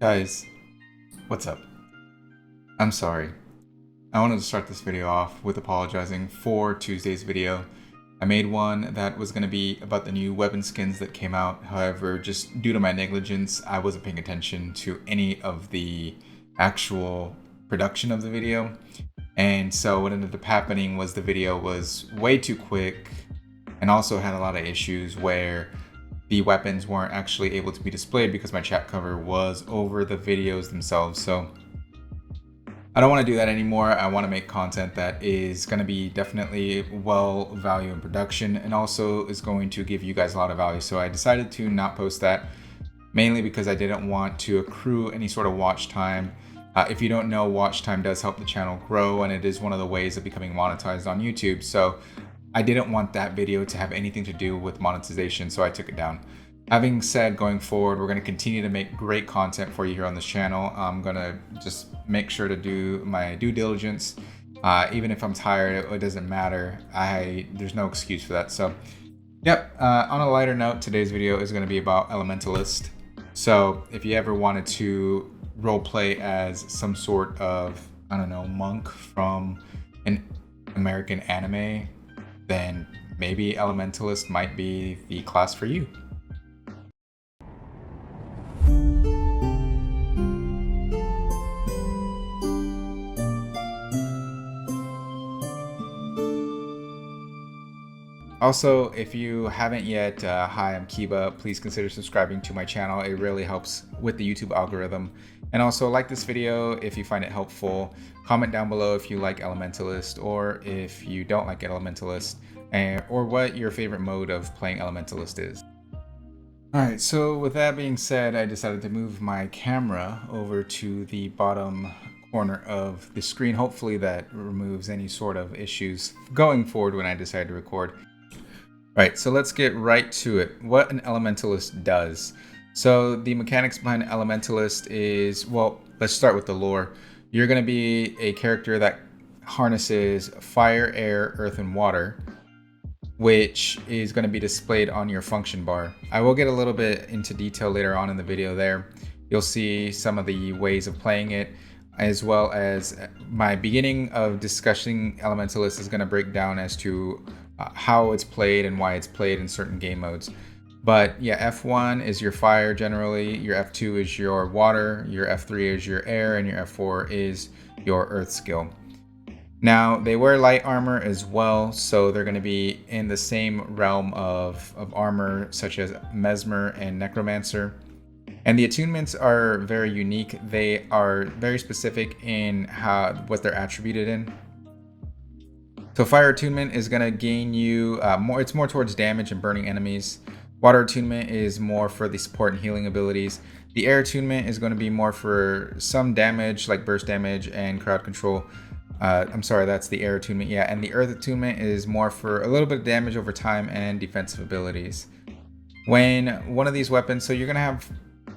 Guys, what's up? I'm sorry. I wanted to start this video off with apologizing for Tuesday's video. I made one that was going to be about the new weapon skins that came out. However, just due to my negligence, I wasn't paying attention to any of the actual production of the video. And so what ended up happening was the video was way too quick and also had a lot of issues where the weapons weren't actually able to be displayed because my chat cover was over the videos themselves. So I don't want to do that anymore. I want to make content that is going to be definitely well value in production and also is going to give you guys a lot of value. So I decided to not post that, mainly because I didn't want to accrue any sort of watch time. If you don't know, watch time does help the channel grow, and it is one of the ways of becoming monetized on YouTube. So I didn't want that video to have anything to do with monetization, so I took it down. Having said, going forward, we're going to continue to make great content for you here on this channel. I'm going to just make sure to do my due diligence. Even if I'm tired, it doesn't matter. There's no excuse for that. So, yep, on a lighter note, today's video is going to be about Elementalist. So if you ever wanted to roleplay as some sort of, I don't know, monk from an American anime, then maybe Elementalist might be the class for you. Also, if you haven't yet, hi, I'm Keyba. Please consider subscribing to my channel. It really helps with the YouTube algorithm. And also like this video if you find it helpful. Comment down below if you like Elementalist or if you don't like Elementalist, or what your favorite mode of playing Elementalist is. Alright, so with that being said, I decided to move my camera over to the bottom corner of the screen. Hopefully that removes any sort of issues going forward when I decide to record. Right, so let's get right to it. What an Elementalist does. So the mechanics behind Elementalist is, well, let's start with the lore. You're going to be a character that harnesses fire, air, earth, and water, which is going to be displayed on your function bar. I will get a little bit into detail later on in the video there. You'll see some of the ways of playing it, as well as my beginning of discussing Elementalist is going to break down as to how it's played and why it's played in certain game modes. But yeah, F1 is your fire generally, your F2 is your water, your F3 is your air, and your F4 is your earth skill. Now, they wear light armor as well, so they're going to be in the same realm of armor such as Mesmer and Necromancer. And the attunements are very unique. They are very specific in what they're attributed in. So fire attunement is going to gain you it's more towards damage and burning enemies. Water attunement is more for the support and healing abilities. The air attunement is going to be more for some damage like burst damage and crowd control. I'm sorry, that's the air attunement, yeah. And the earth attunement is more for a little bit of damage over time and defensive abilities. When one of these weapons, so you're going to have,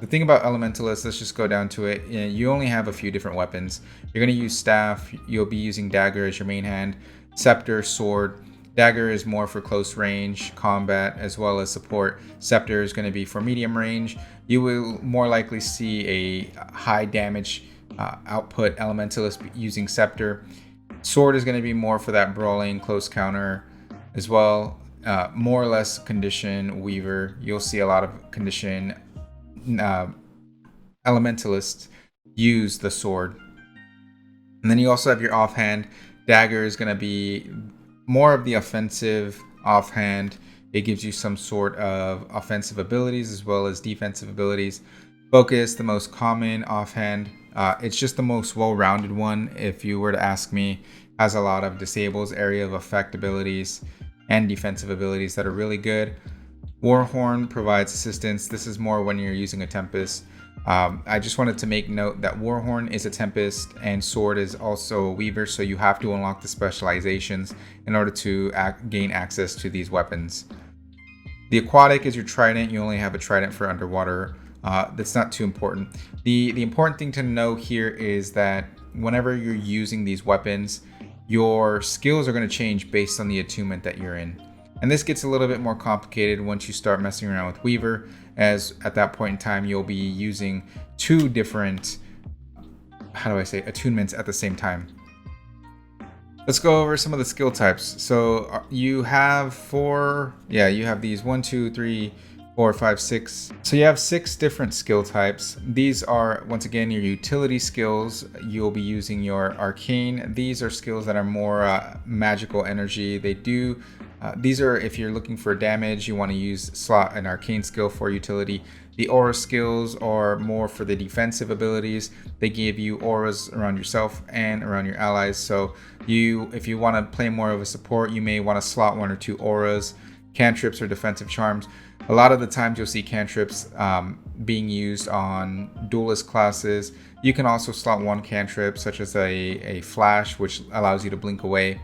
the thing about Elementalist, let's just go down to it. You only have a few different weapons. You're going to use staff, you'll be using dagger as your main hand, scepter, sword. Dagger is more for close range combat as well as support. Scepter is going to be for medium range. You will more likely see a high damage output Elementalist using scepter. Sword is going to be more for that brawling close counter as well. More or less condition weaver. You'll see a lot of condition Elementalists use the sword. And then you also have your offhand. Dagger is going to be more of the offensive offhand. It gives you some sort of offensive abilities as well as defensive abilities. Focus, the most common offhand. It's just the most well-rounded one, if you were to ask me. Has a lot of disables, area of effect abilities, and defensive abilities that are really good. Warhorn provides assistance. This is more when you're using a Tempest. I just wanted to make note that Warhorn is a Tempest and Sword is also a Weaver, so you have to unlock the specializations in order to gain access to these weapons. The Aquatic is your Trident. You only have a Trident for underwater. That's not too important. The important thing to know here is that whenever you're using these weapons, your skills are going to change based on the attunement that you're in. And this gets a little bit more complicated once you start messing around with Weaver as at that point in time you'll be using two different, how do I say, attunements at the same time. Let's go over some of the skill types. So you have you have these 1, 2, 3, 4, 5, 6. So you have 6 different skill types. These are, once again, your utility skills. You'll be using your arcane. These are skills that are more magical energy. These are, if you're looking for damage, you want to slot an arcane skill for utility. The aura skills are more for the defensive abilities. They give you auras around yourself and around your allies. So if you want to play more of a support, you may want to slot 1 or 2 auras. Cantrips or defensive charms. A lot of the times you'll see cantrips being used on duelist classes. You can also slot 1 cantrip, such as a flash, which allows you to blink away,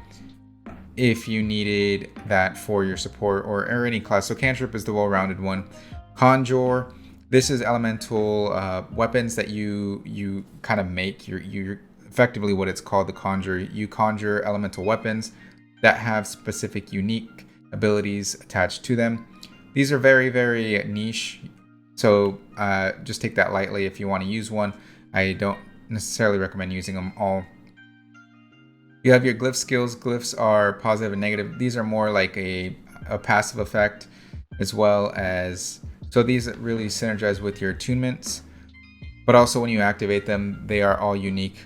if you needed that for your support or any class. So cantrip is the well-rounded one. Conjure, this is elemental weapons that you kind of make. You're effectively what it's called, the conjure. You conjure elemental weapons that have specific unique abilities attached to them. These are very, very niche, so just take that lightly if you want to use one. I don't necessarily recommend using them all. You have your glyph skills. Glyphs are positive and negative. These are more like a passive effect, as well as, so these really synergize with your attunements, but also when you activate them, they are all unique.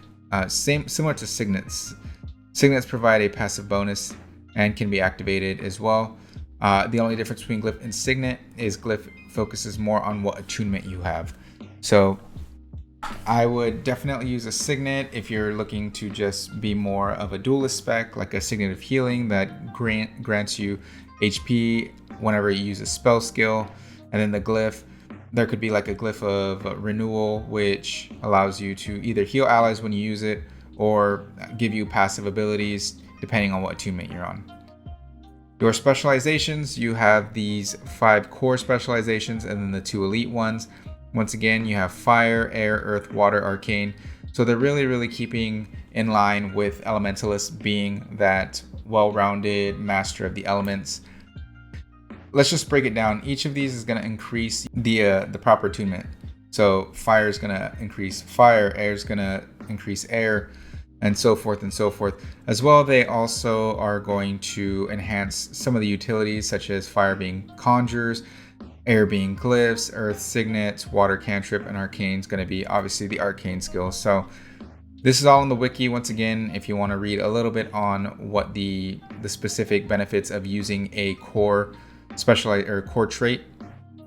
Similar to signets. Signets provide a passive bonus and can be activated as well. The only difference between glyph and signet is glyph focuses more on what attunement you have. So I would definitely use a signet if you're looking to just be more of a duelist spec, like a signet of healing that grants you HP whenever you use a spell skill. And then the glyph, there could be like a glyph of renewal, which allows you to either heal allies when you use it or give you passive abilities depending on what attunement you're on. Your specializations, you have these 5 core specializations and then the 2 elite ones. Once again, you have fire, air, earth, water, arcane. So they're really keeping in line with Elementalist being that well-rounded master of the elements. Let's just break it down. Each of these is going to increase the proper attunement. So fire is going to increase fire, air is going to increase air, and so forth and so forth. As well, they also are going to enhance some of the utilities, such as fire being conjures, air being glyphs, earth signets, water cantrip, and arcane is going to be obviously the arcane skills. So this is all in the wiki. Once again, if you want to read a little bit on what the specific benefits of using a core core trait.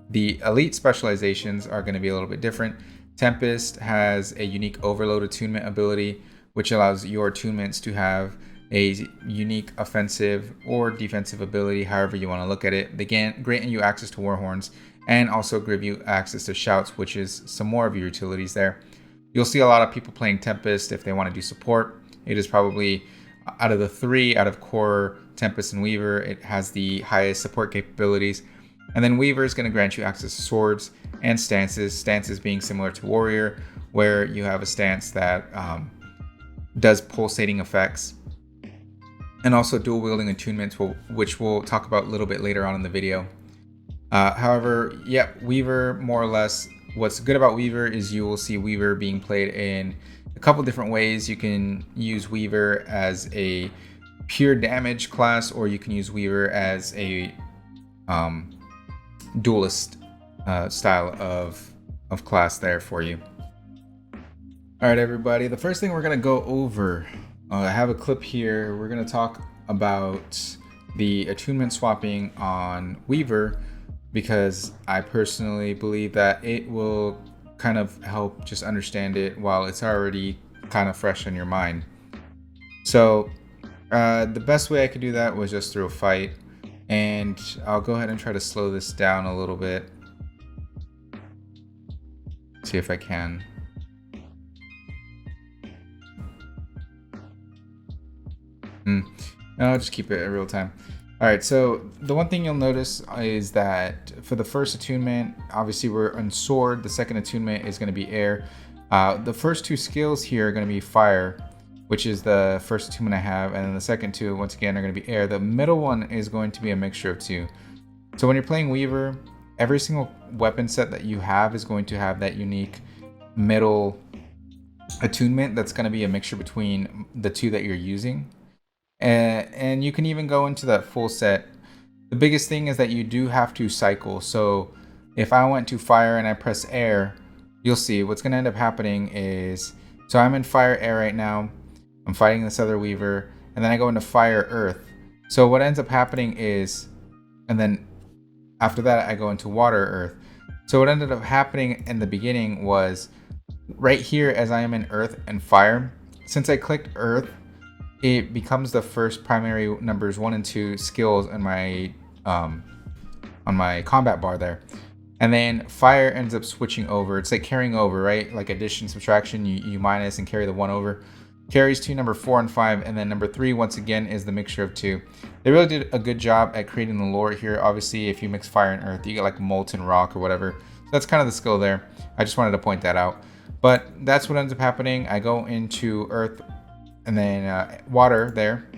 The elite specializations are going to be a little bit different. Tempest has a unique overload attunement ability, which allows your attunements to have a unique offensive or defensive ability, however you want to look at it. They grant you access to Warhorns and also give you access to Shouts, which is some more of your utilities there. You'll see a lot of people playing Tempest if they want to do support. It is probably, out of the 3, out of Core, Tempest, and Weaver, it has the highest support capabilities. And then Weaver is going to grant you access to swords and stances. Stances being similar to Warrior, where you have a stance that does pulsating effects, and also dual wielding attunements, which we'll talk about a little bit later on in the video. However, yeah, Weaver, more or less, what's good about Weaver is you will see Weaver being played in a couple different ways. You can use Weaver as a pure damage class, or you can use Weaver as a duelist style of class there for you. All right, everybody, the first thing we're going to go over, I have a clip here. We're going to talk about the attunement swapping on Weaver, because I personally believe that it will kind of help just understand it while it's already kind of fresh in your mind. So the best way I could do that was just through a fight, and I'll go ahead and try to slow this down a little bit. See if I can. I'll just keep it in real time. All right, so the one thing you'll notice is that for the first attunement, obviously we're on sword. The second attunement is going to be air. The first 2 skills here are going to be fire, which is the first attunement I have, and then the second 2, once again, are going to be air. The middle one is going to be a mixture of 2. So when you're playing Weaver, every single weapon set that you have is going to have that unique middle attunement that's going to be a mixture between the two that you're using. And you can even go into that full set. The biggest thing is that you do have to cycle. So if I went to fire and I press air, you'll see what's going to end up happening is, so I'm in fire air right now. I'm fighting this other weaver, and then I go into fire earth. So what ends up happening is, and then after that I go into water earth. So what ended up happening in the beginning was right here as I am in earth and fire, since I clicked earth, it becomes the first primary numbers 1 and 2 skills in my on my combat bar there. And then fire ends up switching over. It's like carrying over, right? Like addition, subtraction, you minus and carry the 1 over. Carries to number 4 and 5, and then number 3 once again is the mixture of 2. They really did a good job at creating the lore here. Obviously, if you mix fire and earth, you get like molten rock or whatever. So that's kind of the skill there. I just wanted to point that out. But that's what ends up happening. I go into earth and then water there.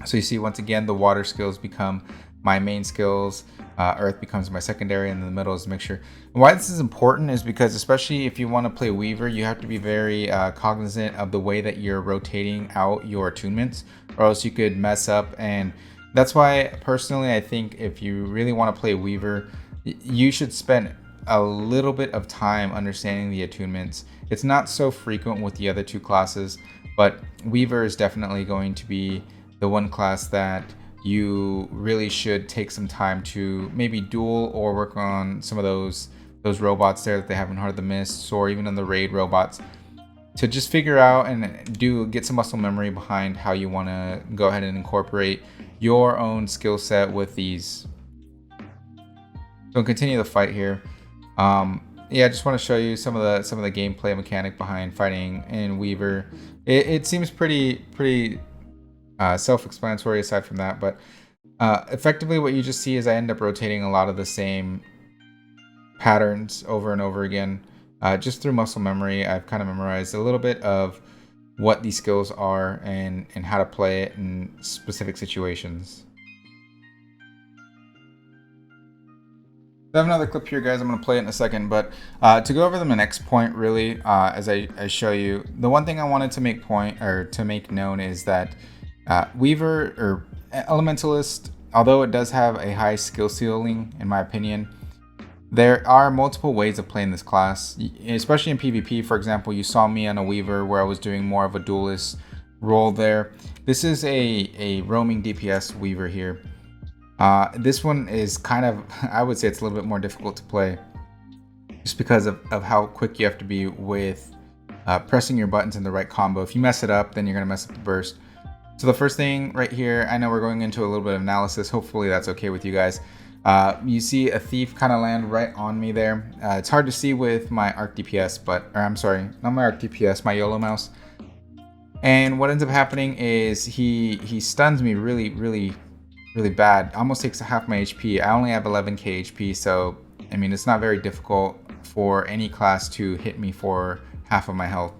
So you see once again the water skills become my main skills. Earth becomes my secondary, and in the middle is a mixture. And why this is important is because, especially if you want to play Weaver, you have to be very cognizant of the way that you're rotating out your attunements, or else you could mess up. And that's why personally I think if you really want to play Weaver, you should spend a little bit of time understanding the attunements. It's not so frequent with the other two classes, but Weaver is definitely going to be the one class that you really should take some time to maybe duel or work on some of those robots there that they have in Heart of the Mists, or even in the raid robots, to just figure out and get some muscle memory behind how you want to go ahead and incorporate your own skill set with these. So continue the fight here. Yeah, I just want to show you some of the gameplay mechanic behind fighting in Weaver. It seems pretty self-explanatory aside from that, but effectively what you just see is I end up rotating a lot of the same patterns over and over again, just through muscle memory. I've kind of memorized a little bit of what these skills are and how to play it in specific situations. I have another clip here, guys. I'm going to play it in a second, but to go over the next point, really, as I show you, the one thing I wanted to make known is that Weaver or Elementalist, although it does have a high skill ceiling, in my opinion, there are multiple ways of playing this class, especially in PvP. For example, you saw me on a Weaver where I was doing more of a duelist role there. This is a roaming DPS Weaver here. This one is kind of, I would say it's a little bit more difficult to play, just because of how quick you have to be with pressing your buttons in the right combo. If you mess it up, then you're going to mess up the burst. So the first thing right here, I know we're going into a little bit of analysis. Hopefully that's okay with you guys. You see a thief kind of land right on me there. It's hard to see with my arc DPS, or I'm sorry, not my arc DPS, my YOLO mouse. And what ends up happening is he stuns me really bad. Almost takes half my HP. I only have 11k HP, so I mean it's not very difficult for any class to hit me for half of my health.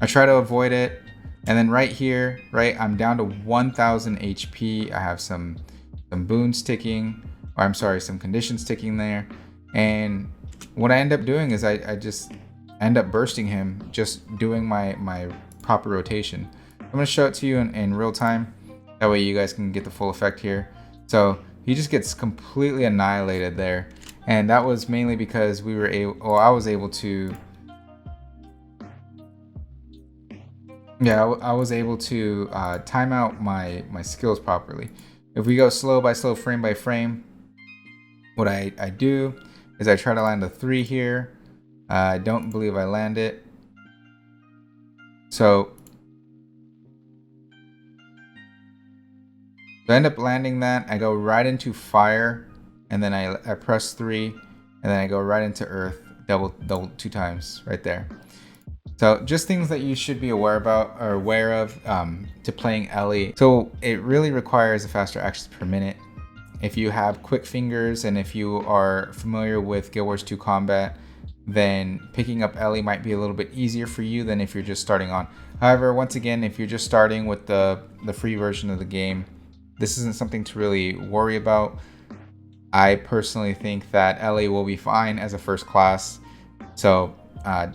I try to avoid it. And then right here, right, I'm down to 1000 HP. I have some boons ticking, or I'm sorry, some conditions ticking there. And what I end up doing is I just end up bursting him, just doing my proper rotation. I'm going to show it to you in real time. That way you guys can get the full effect here. So he just gets completely annihilated there. And that was mainly because I was able to, I was able to time out my skills properly. If we go slow by slow, frame by frame, what I do is I try to land a 3 here. I don't believe I land it. So I end up landing that. I go right into fire, and then I press 3, and then I go right into earth, double 2 times right there. So just things that you should be aware of to playing Ellie. So it really requires a faster actions per minute. If you have quick fingers and if you are familiar with Guild Wars 2 combat, then picking up Ellie might be a little bit easier for you than if you're just starting on. However, once again, if you're just starting with the free version of the game, this isn't something to really worry about. I personally think that Ellie will be fine as a first class. So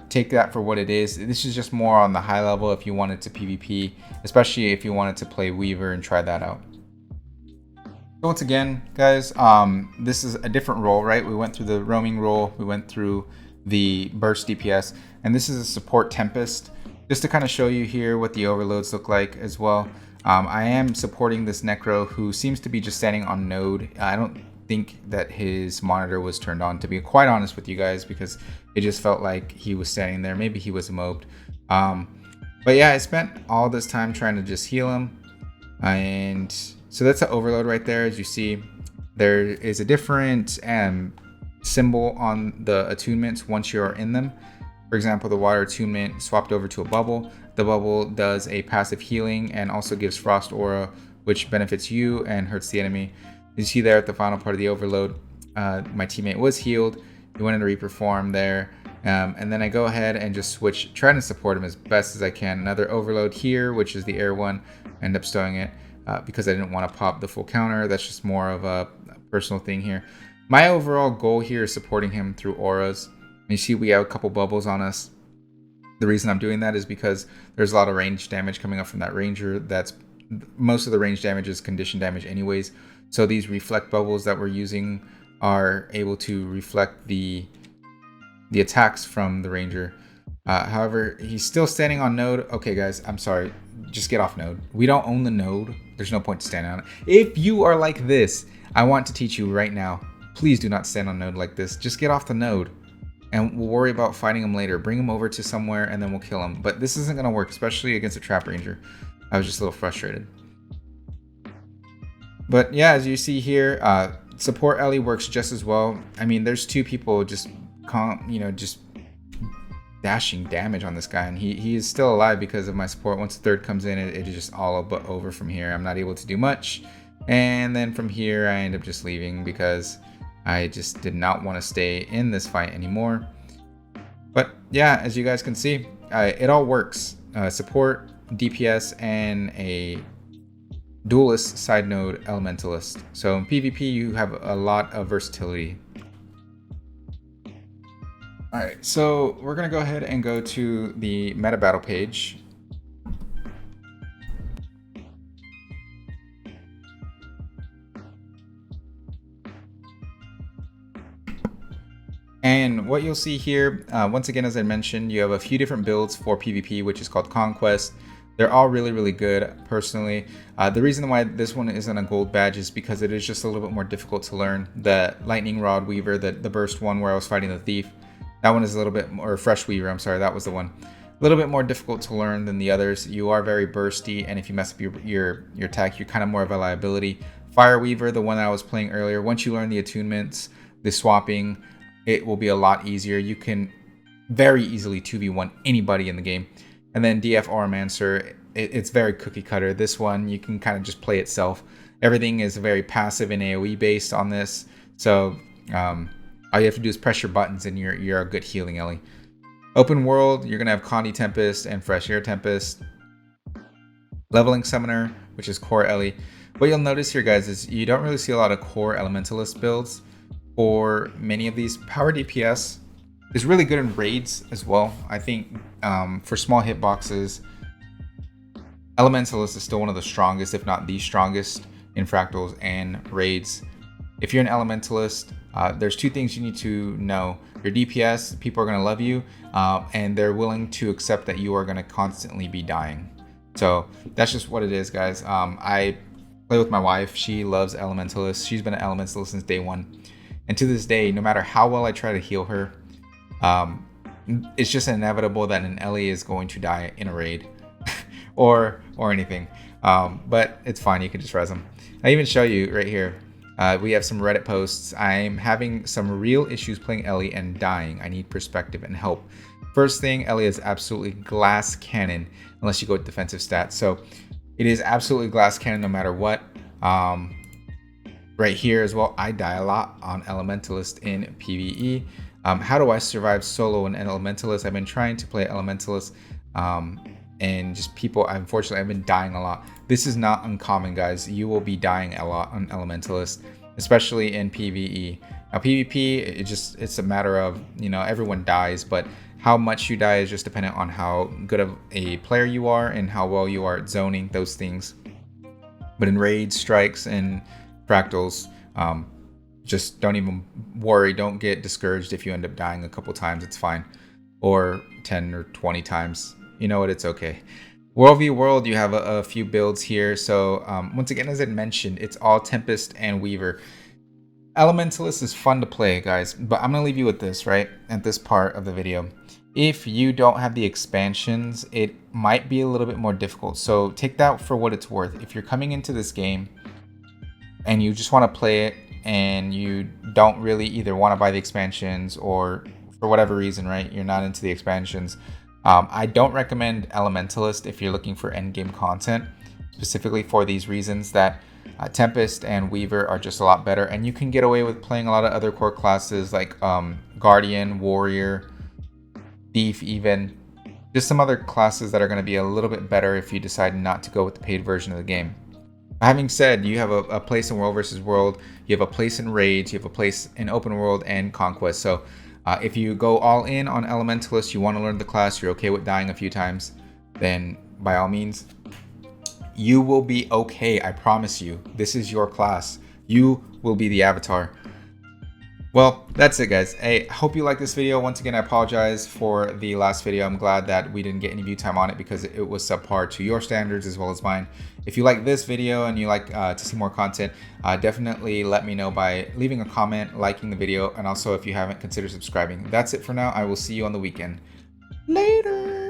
take that for what it is. This is just more on the high level if you wanted to PvP, especially if you wanted to play Weaver and try that out. So once again, guys, this is a different role, right? We went through the roaming role, we went through the burst DPS, and this is a support Tempest. Just to kind of show you here what the overloads look like as well. I am supporting this Necro who seems to be just standing on node. I don't think that his monitor was turned on, to be quite honest with you guys, because it just felt like he was standing there. Maybe he was mobed. But yeah, I spent all this time trying to just heal him. And so that's an overload right there. As you see, there is a different symbol on the attunements once you're in them. For example, the water attunement swapped over to a bubble. The bubble does a passive healing and also gives frost aura, which benefits you and hurts the enemy. You see there at the final part of the overload, my teammate was healed. He went into reperform there. And then I go ahead and just switch, trying to support him as best as I can. Another overload here, which is the air one. I end up stowing it because I didn't want to pop the full counter. That's just more of a personal thing here. My overall goal here is supporting him through auras. You see we have a couple bubbles on us. The reason I'm doing that is because there's a lot of range damage coming up from that ranger. That's most of the range damage is condition damage anyways. So these reflect bubbles that we're using are able to reflect the attacks from the ranger. However, he's still standing on node. Okay guys, I'm sorry, just get off node. We don't own the node. There's no point to stand on it. If you are like this, I want to teach you right now. Please do not stand on node like this. Just get off the node. And we'll worry about fighting him later. Bring him over to somewhere and then we'll kill him. But this isn't going to work, especially against a trap ranger. I was just a little frustrated. But yeah, as you see here, support Ellie works just as well. I mean, there's two people just dashing damage on this guy. And he is still alive because of my support. Once the third comes in, it is just all but over from here. I'm not able to do much. And then from here, I end up just leaving because I just did not want to stay in this fight anymore. But yeah, as you guys can see, it all works. Support, DPS, and a duelist side node Elementalist. So in PvP, you have a lot of versatility. Alright, so we're going to go ahead and go to the meta battle page. And what you'll see here, once again, as I mentioned, you have a few different builds for PvP, which is called Conquest. They're all really, really good, personally. The reason why this one isn't a gold badge is because it is just a little bit more difficult to learn. The Lightning Rod Weaver, the burst one where I was fighting the Thief, that one is a little bit more, Fresh Weaver, I'm sorry, that was the one. A little bit more difficult to learn than the others. You are very bursty, and if you mess up your attack, you're kind of more of a liability. Fire Weaver, the one that I was playing earlier, once you learn the attunements, the swapping, it will be a lot easier. You can very easily 2v1 anybody in the game. And then DF Auramancer, it's very cookie cutter. This one, you can kind of just play itself. Everything is very passive and AoE based on this. So all you have to do is press your buttons and you're a good healing Ellie. Open world, you're going to have Condi Tempest and Fresh Air Tempest. Leveling Summoner, which is core Ellie. What you'll notice here, guys, is you don't really see a lot of core Elementalist builds. For many of these, power DPS is really good in raids as well. I think for small hitboxes, Elementalist is still one of the strongest, if not the strongest, in fractals and raids. If you're an Elementalist, there's two things you need to know. Your DPS, people are going to love you, and they're willing to accept that you are going to constantly be dying. So that's just what it is, guys. I play with my wife. She loves Elementalist. She's been an Elementalist since day one. And to this day, no matter how well I try to heal her, it's just inevitable that an Ellie is going to die in a raid or anything. But it's fine. You can just res them. I even show you right here. We have some Reddit posts. I'm having some real issues playing Ellie and dying. I need perspective and help. First thing, Ellie is absolutely glass cannon unless you go with defensive stats. So it is absolutely glass cannon no matter what. Right here as well, I die a lot on Elementalist in PvE. How do I survive solo in Elementalist? I've been trying to play Elementalist and just people, unfortunately, I've been dying a lot. This is not uncommon, guys. You will be dying a lot on Elementalist. especially in PvE. Now PvP, it's a matter of, you know, everyone dies, but how much you die is just dependent on how good of a player you are and how well you are at zoning those things. But in raids, strikes, and fractals, just don't even worry. Don't get discouraged if you end up dying a couple times. It's fine. Or 10 or 20 times. You know what? It's okay. World v World, you have a few builds here. So once again, as I mentioned, it's all Tempest and Weaver. Elementalist is fun to play, guys, but I'm gonna leave you with this, right? At this part of the video. If you don't have the expansions, it might be a little bit more difficult. So take that for what it's worth. If you're coming into this game and you just want to play it and you don't really either want to buy the expansions or for whatever reason, right, you're not into the expansions, I don't recommend Elementalist if you're looking for endgame content, specifically for these reasons that Tempest and Weaver are just a lot better, and you can get away with playing a lot of other core classes like Guardian, Warrior, Thief, even just some other classes that are going to be a little bit better if you decide not to go with the paid version of the game. Having said, you have a place in World versus World, you have a place in Raids, you have a place in Open World and Conquest. So if you go all in on Elementalist, you want to learn the class, you're okay with dying a few times, then by all means, you will be okay. I promise you. This is your class. You will be the avatar. Well, that's it, guys. I hope you like this video. Once again, I apologize for the last video. I'm glad that we didn't get any view time on it because it was subpar to your standards as well as mine. If you like this video and you like to see more content, definitely let me know by leaving a comment, liking the video, and also if you haven't, consider subscribing. That's it for now. I will see you on the weekend. Later.